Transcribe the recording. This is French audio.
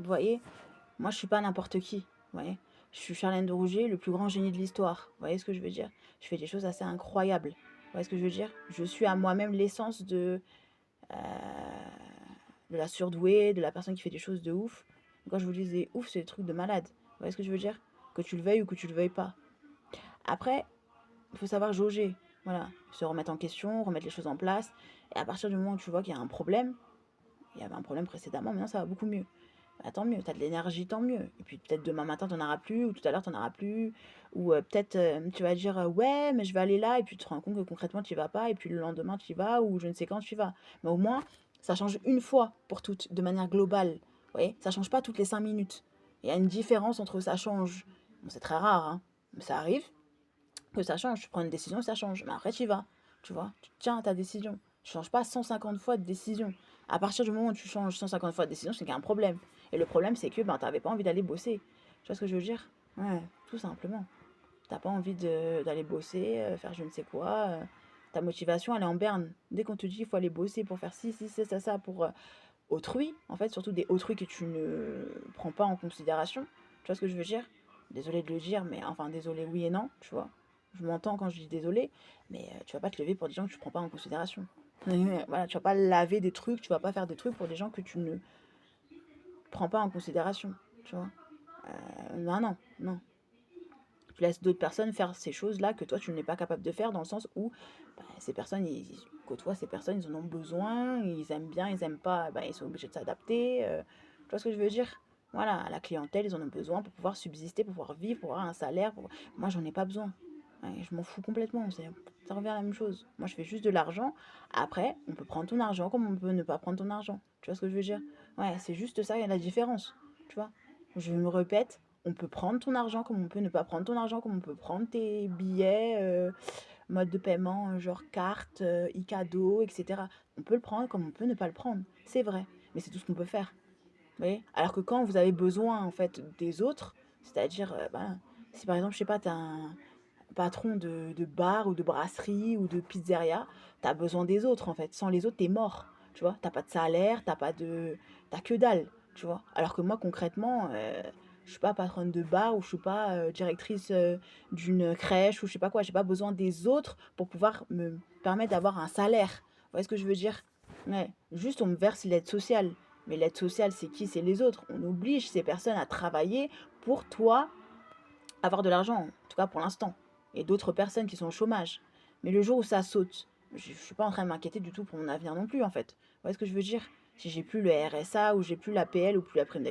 Vous voyez? Moi, je suis pas n'importe qui. Vous voyez? Je suis Charlène de Rouget, le plus grand génie de l'histoire. Vous voyez ce que je veux dire? Je fais des choses assez incroyables. Vous voyez ce que je veux dire? Je suis à moi-même l'essence euh, de la surdouée, de la personne qui fait des choses de ouf. Quand je vous dis des ouf, c'est des trucs de malade. Vous voyez ce que je veux dire? Que tu le veuilles ou que tu le veuilles pas. Après, il faut savoir jauger. Voilà, se remettre en question, remettre les choses en place. Et à partir du moment où tu vois qu'il y a un problème, il y avait un problème précédemment, maintenant ça va beaucoup mieux. Bah, tant mieux, t'as de l'énergie, tant mieux. Et puis peut-être demain matin, t'en auras plus, ou tout à l'heure, t'en auras plus. Ou peut-être tu vas dire ouais, mais je vais aller là, et puis tu te rends compte que concrètement, tu y vas pas, et puis le lendemain, tu y vas, ou je ne sais quand tu y vas. Mais au moins, ça change une fois pour toutes, de manière globale. Vous voyez, ça change pas toutes les 5 minutes. Il y a une différence entre ça change. Bon, c'est très rare, hein, mais ça arrive que ça change. Tu prends une décision, ça change. Mais après, tu y vas. Tu vois, tu tiens à ta décision. Tu changes pas 150 fois de décision. À partir du moment où tu changes 150 fois de décision, c'est qu'il y a un problème. Et le problème, c'est que ben, tu n'avais pas envie d'aller bosser. Tu vois ce que je veux dire? Ouais, tout simplement. T'as pas envie d'aller bosser, faire je ne sais quoi. Ta motivation, elle est en berne. Dès qu'on te dit qu'il faut aller bosser pour faire ci, ci, ça, pour autrui, en fait, surtout des autrui que tu ne prends pas en considération. Tu vois ce que je veux dire? Désolée de le dire, mais enfin, désolé oui et non, tu vois. Je m'entends quand je dis désolé, mais tu vas pas te lever pour des gens que tu prends pas en considération. Voilà, tu vas pas laver des trucs, tu vas pas faire des trucs pour des gens que tu ne prends pas en considération, tu vois. Non, non, non. Tu laisses d'autres personnes faire ces choses-là que toi, tu n'es pas capable de faire, dans le sens où bah, ces personnes, ils côtoient ces personnes, ils en ont besoin, ils aiment bien, ils aiment pas, bah, ils sont obligés de s'adapter. Tu vois ce que je veux dire? Voilà, la clientèle, ils en ont besoin pour pouvoir subsister, pour pouvoir vivre, pour avoir un salaire. Moi, j'en ai pas besoin. Ouais, je m'en fous complètement. Ça revient à la même chose. Moi, je fais juste de l'argent. Après, on peut prendre ton argent comme on peut ne pas prendre ton argent. Tu vois ce que je veux dire? Ouais, c'est juste ça, il y a la différence. Tu vois? Je me répète, on peut prendre ton argent comme on peut ne pas prendre ton argent, comme on peut prendre tes billets, mode de paiement, genre carte, e-cadeau, etc. On peut le prendre comme on peut ne pas le prendre. C'est vrai, mais c'est tout ce qu'on peut faire. Vous voyez? Alors que quand vous avez besoin en fait des autres, c'est-à-dire, ben, si par exemple, je sais pas, tu as un patron de bar ou de brasserie ou de pizzeria, tu as besoin des autres en fait. Sans les autres, tu es mort. Tu vois? T'as pas de salaire, t'as pas de. T'as que dalle. Tu vois? Alors que moi, concrètement, je suis pas patronne de bar ou je suis pas directrice d'une crèche ou je sais pas quoi. J'ai pas besoin des autres pour pouvoir me permettre d'avoir un salaire. Vous voyez ce que je veux dire? Ouais. Juste, on me verse l'aide sociale. Mais l'aide sociale, c'est qui? C'est les autres. On oblige ces personnes à travailler pour toi avoir de l'argent, en tout cas pour l'instant. Et d'autres personnes qui sont au chômage. Mais le jour où ça saute, je ne suis pas en train de m'inquiéter du tout pour mon avenir non plus, en fait. Vous voyez ce que je veux dire? Si j'ai plus le RSA ou j'ai plus l'APL ou plus la prime